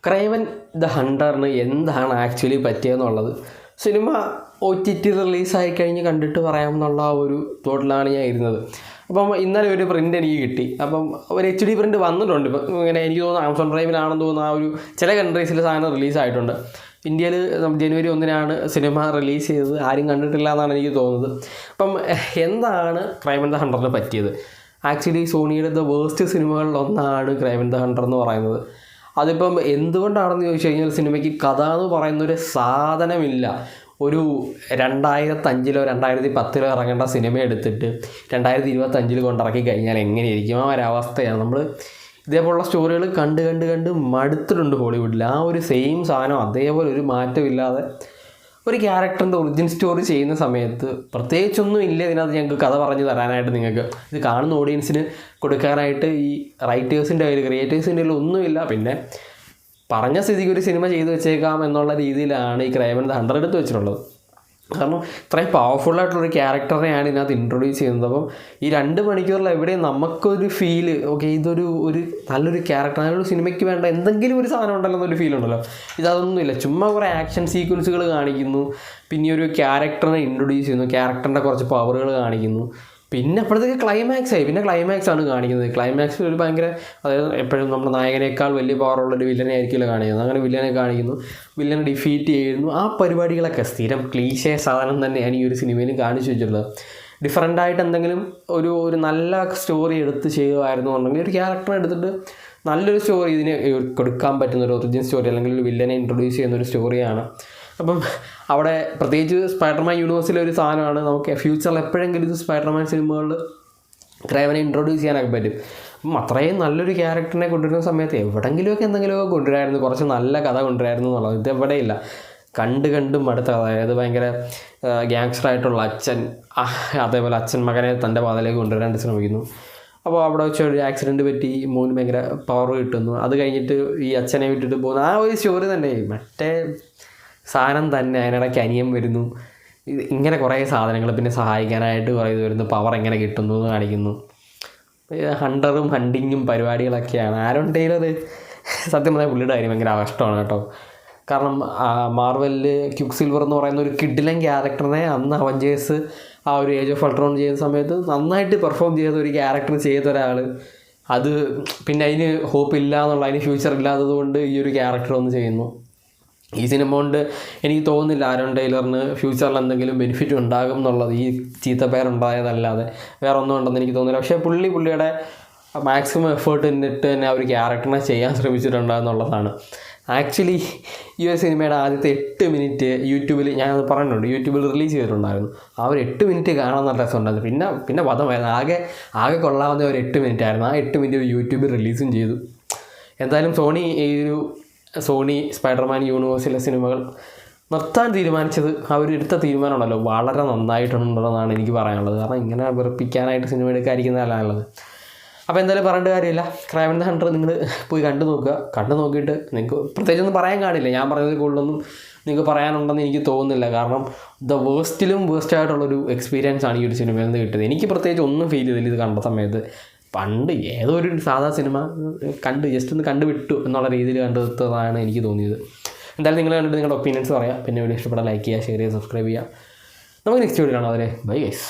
ക്രൈവൻ the ഹണ്ടറിന് എന്താണ് actually പറ്റിയെന്നുള്ളത് cinema OTT റിലീസായി കഴിഞ്ഞ് കണ്ടിട്ട് പറയാമെന്നുള്ള ആ ഒരു തോട്ടിലാണ് ഞാൻ ഇരുന്നത്. അപ്പം ഇന്നലെ ഒരു പ്രിൻ്റ് എനിക്ക് കിട്ടി. അപ്പം ഒരു HD പ്രിൻ്റ് വന്നിട്ടുണ്ട്. ഇപ്പം ഇങ്ങനെ എനിക്ക് തോന്നുന്നു ആമസോൺ പ്രൈമിലാണെന്ന് തോന്നുന്നു. ആ ഒരു ചില കൺട്രീസിൽ സാധനം റിലീസായിട്ടുണ്ട്. ഇന്ത്യയിൽ ജനുവരി 1 സിനിമ റിലീസ് ചെയ്തത്. ആരും കണ്ടിട്ടില്ല എന്നാണ് എനിക്ക് തോന്നുന്നത്. അപ്പം എന്താണ് ക്രൈവൻ ദ ഹണ്ടറിന് പറ്റിയത്? ആക്ച്വലി സോണിയുടെ ദ വേസ്റ്റ് സിനിമകളിലൊന്നാണ് ക്രൈവൻ ദ ഹണ്ടർ എന്ന് പറയുന്നത്. അതിപ്പം എന്തുകൊണ്ടാണെന്ന് ചോദിച്ചു കഴിഞ്ഞാൽ സിനിമയ്ക്ക് കഥ എന്ന് പറയുന്നൊരു സാധനമില്ല. ഒരു 2005 2010 ഇറങ്ങേണ്ട സിനിമ എടുത്തിട്ട് 2025 കൊണ്ടിറക്കി കഴിഞ്ഞാൽ എങ്ങനെയായിരിക്കും? ആ ഒരവസ്ഥയാണ്. നമ്മൾ ഇതേപോലുള്ള സ്റ്റോറികൾ കണ്ട് മടുത്തിട്ടുണ്ട് ഹോളിവുഡിൽ. ആ ഒരു സെയിം സാധനം അതേപോലെ ഒരു മാറ്റമില്ലാതെ ഒരു ക്യാരക്ടറിൻ്റെ ഒറിജിൻ സ്റ്റോറി ചെയ്യുന്ന സമയത്ത് പ്രത്യേകിച്ചൊന്നും ഇല്ല ഇതിനകത്ത് ഞങ്ങൾക്ക് കഥ പറഞ്ഞു തരാനായിട്ട്. നിങ്ങൾക്ക് ഇത് കാണുന്ന ഓഡിയൻസിന് കൊടുക്കാനായിട്ട് ഈ റൈറ്റേഴ്സിൻ്റെ കയ്യിൽ ക്രിയേറ്റേഴ്സിൻ്റെ കയ്യിൽ ഒന്നുമില്ല. പിന്നെ പറഞ്ഞ സ്ഥിതിക്ക് ഒരു സിനിമ ചെയ്തു വെച്ചേക്കാം എന്നുള്ള രീതിയിലാണ് ഈ ക്രൈവൻ ദ ഹണ്ടർ എടുത്ത് വെച്ചിട്ടുള്ളത്. കാരണം ഇത്രയും പവർഫുള്ളായിട്ടുള്ളൊരു ക്യാരക്ടറിനെയാണ് ഇതിനകത്ത് ഇൻട്രൊഡ്യൂസ് ചെയ്യുന്നത്. അപ്പം ഈ 2 മണിക്കൂറിൽ എവിടെയും നമുക്കൊരു ഫീല് ഓക്കെ ഇതൊരു നല്ലൊരു ക്യാരക്ടർ, നല്ലൊരു സിനിമയ്ക്ക് വേണ്ട എന്തെങ്കിലും ഒരു സാധനം ഉണ്ടല്ലോ എന്നൊരു ഫീൽ ഉണ്ടല്ലോ. ഇതൊന്നുമില്ല. ചുമ്മാ കുറേ ആക്ഷൻ സീക്വൻസുകൾ കാണിക്കുന്നു, പിന്നെ ഒരു ക്യാരക്ടറിനെ ഇൻട്രൊഡ്യൂസ് ചെയ്യുന്നു, ക്യാരക്ടറിൻ്റെ കുറച്ച് പവറുകൾ കാണിക്കുന്നു, പിന്നെ അപ്പോഴത്തേക്ക് ക്ലൈമാക്സായി. പിന്നെ ക്ലൈമാക്സാണ് കാണിക്കുന്നത്. ക്ലൈമാക്സിൽ ഒരു ഭയങ്കര, അതായത് എപ്പോഴും നമ്മുടെ നായകനേക്കാൾ വലിയ പവറുള്ളൊരു വില്ലനെ ആയിരിക്കുമല്ലോ കാണിക്കുന്നത്. അങ്ങനെ വില്ലനെ കാണിക്കുന്നു, വില്ലനെ ഡിഫീറ്റ് ചെയ്യുന്നു. ആ പരിപാടികളൊക്കെ സ്ഥിരം ക്ലീശേ സാധനം തന്നെയാണ് ഈ ഒരു സിനിമയിൽ കാണിച്ചു വെച്ചിട്ടുള്ളത്. ഡിഫറൻ്റായിട്ട് എന്തെങ്കിലും ഒരു നല്ല സ്റ്റോറി എടുത്ത് ചെയ്യുമായിരുന്നുണ്ടെങ്കിൽ ഒരു ക്യാരക്ടറെ എടുത്തിട്ട് നല്ലൊരു സ്റ്റോറി ഇതിന് കൊടുക്കാൻ പറ്റുന്ന ഒരു ഒറിജിൻ സ്റ്റോറി അല്ലെങ്കിൽ ഒരു വില്ലനെ ഇൻട്രൊഡ്യൂസ് ചെയ്യുന്നൊരു സ്റ്റോറിയാണ്. അപ്പം അവിടെ പ്രത്യേകിച്ച് സ്പൈഡർമാൻ യൂണിവേഴ്സിലെ ഒരു സാധനമാണ്. നമുക്ക് ഫ്യൂച്ചറിൽ എപ്പോഴെങ്കിലും ഇത് സ്പൈഡർമാൻ സിനിമകളിൽ ക്രൈവനെ ഇൻട്രൊഡ്യൂസ് ചെയ്യാനൊക്കെ പറ്റും. അപ്പം അത്രയും നല്ലൊരു ക്യാരക്ടറിനെ കൊണ്ടുവരുന്ന സമയത്ത് എവിടെയെങ്കിലുമൊക്കെ എന്തെങ്കിലുമൊക്കെ കൊണ്ടുവരായിരുന്നു, കുറച്ച് നല്ല കഥ കൊണ്ടുവരായിരുന്നു എന്നുള്ളത്. ഇത് എവിടെയില്ല. കണ്ടും അടുത്ത കഥ. അതായത് ഭയങ്കര ഗ്യാങ്സ്റ്ററായിട്ടുള്ള അച്ഛൻ, അതേപോലെ അച്ഛൻ മകനെ തൻ്റെ പാതയിലേക്ക് കൊണ്ടുവരാനായിട്ട് ശ്രമിക്കുന്നു. അപ്പോൾ അവിടെ വെച്ച് ഒരു ആക്സിഡൻറ്റ് പറ്റി, മോന് ഭയങ്കര പവർ കിട്ടുന്നു. അത് കഴിഞ്ഞിട്ട് ഈ അച്ഛനെ വിട്ടിട്ട് പോകുന്നു. ആ ഒരു സ്റ്റോറി തന്നെ മറ്റേ സാധനം തന്നെ. അതിനിടയ്ക്ക് അനിയൻ വരുന്നു. ഇങ്ങനെ കുറേ സാധനങ്ങൾ, പിന്നെ സഹായിക്കാനായിട്ട് കുറേ ഇത് വരുന്നു, പവർ എങ്ങനെ കിട്ടുന്നു എന്ന് കാണിക്കുന്നു. ഹണ്ടറും ഹണ്ടിങ്ങും പരിപാടികളൊക്കെയാണ്. ആരോൺ ടൈലർ സത്യം പറഞ്ഞാൽ പുള്ളിയുടെ കാര്യം ഭയങ്കര കഷ്ടമാണ് കേട്ടോ. കാരണം മാർവലിൽ ക്വിക്ക് സിൽവർ എന്ന് പറയുന്ന ഒരു കിഡിലൻ ക്യാരക്ടറിനെ അന്ന് അവഞ്ചേഴ്സ് ആ ഒരു ഏജ് ഓഫ് അൾട്രോൺ ചെയ്യുന്ന സമയത്ത് നന്നായിട്ട് പെർഫോം ചെയ്ത ഒരു ക്യാരക്ടർ ചെയ്ത ഒരാൾ, അത് പിന്നെ അതിന് ഹോപ്പ് ഇല്ല എന്നുള്ള, അതിന് ഫ്യൂച്ചർ ഇല്ലാത്തത് കൊണ്ട് ഈ ഒരു ക്യാരക്ടർ ഒന്ന് ചെയ്യുന്നു. ഈ സിനിമ കൊണ്ട് എനിക്ക് തോന്നുന്നില്ല ആരോൺ ടൈലറിന് ഫ്യൂച്ചറിൽ എന്തെങ്കിലും ബെനിഫിറ്റ് ഉണ്ടാകും എന്നുള്ളത്. ഈ ചീത്തപ്പേരുണ്ടായതല്ലാതെ വേറെ ഒന്നും ഉണ്ടെന്ന് എനിക്ക് തോന്നുന്നില്ല. പക്ഷേ പുള്ളിയുടെ മാക്സിമം എഫേർട്ട് ഇന്നിട്ട് തന്നെ ആ ഒരു ക്യാരക്ടറിനെ ചെയ്യാൻ ശ്രമിച്ചിട്ടുണ്ടെന്നുള്ളതാണ്. ആക്ച്വലി ഈ ഒരു സിനിമയുടെ ആദ്യത്തെ 8 മിനിറ്റ് യൂട്യൂബിൽ ഞാനത് പറഞ്ഞിട്ടുണ്ട്, യൂട്യൂബിൽ റിലീസ് ചെയ്തിട്ടുണ്ടായിരുന്നു. ആ ഒരു 8 മിനിറ്റ് കാണാൻ നല്ല രസമുണ്ടായിരുന്നു. പിന്നെ വധമായിരുന്നു. ആകെ കൊള്ളാവുന്ന ഒരു 8 മിനിറ്റ് ആയിരുന്നു. ആ 8 മിനിറ്റ് യൂട്യൂബിൽ റിലീസും ചെയ്തു. എന്തായാലും സോണി സ്പൈഡർമാൻ യൂണിവേഴ്സിലെ സിനിമകൾ നിർത്താൻ തീരുമാനിച്ചത്, അവരെടുത്ത തീരുമാനമുണ്ടല്ലോ, വളരെ നന്നായിട്ടുണ്ടെന്നാണ് എനിക്ക് പറയാനുള്ളത്. കാരണം ഇങ്ങനെ വെറുപ്പിക്കാനായിട്ട് സിനിമ എടുക്കാതിരിക്കുന്നതല്ല നല്ലത്. അപ്പോൾ എന്തായാലും പറയേണ്ട കാര്യമില്ല. ക്രൈവൻ ദ ഹണ്ടർ നിങ്ങൾ പോയി കണ്ടു നോക്കിയിട്ട് നിങ്ങൾക്ക് പ്രത്യേകിച്ചൊന്നും പറയാൻ കാണില്ല. ഞാൻ പറഞ്ഞതിൽ കൂടുതലൊന്നും നിങ്ങൾക്ക് പറയാനുണ്ടെന്ന് എനിക്ക് തോന്നുന്നില്ല. കാരണം ദ വേസ്റ്റായിട്ടുള്ളൊരു എക്സ്പീരിയൻസ് ആണ് ഈ ഒരു സിനിമയിൽ നിന്ന് കിട്ടിയത്. എനിക്ക് പ്രത്യേകിച്ച് ഒന്നും ഫീൽ ചെയ്തില്ല ഇത് കണ്ട സമയത്ത്. പണ്ട് ഏതോ ഒരു സാധാ സിനിമ ജസ്റ്റ് ഒന്ന് കണ്ടുവിട്ടു എന്നുള്ള രീതിയിൽ കണ്ടെടുത്തതാണ് എനിക്ക് തോന്നിയത്. എന്തായാലും നിങ്ങൾ കണ്ടിട്ട് നിങ്ങളുടെ ഒപ്പീനിയൻസ് പറയാം. പിന്നെ വീഡിയോ ഇഷ്ടപ്പെട്ടാൽ ലൈക്ക് ചെയ്യുക, ഷെയർ ചെയ്യുക, സബ്സ്ക്രൈബ് ചെയ്യുക. നമുക്ക് നെക്സ്റ്റ് വീഡിയോ കാണാം. Bye guys.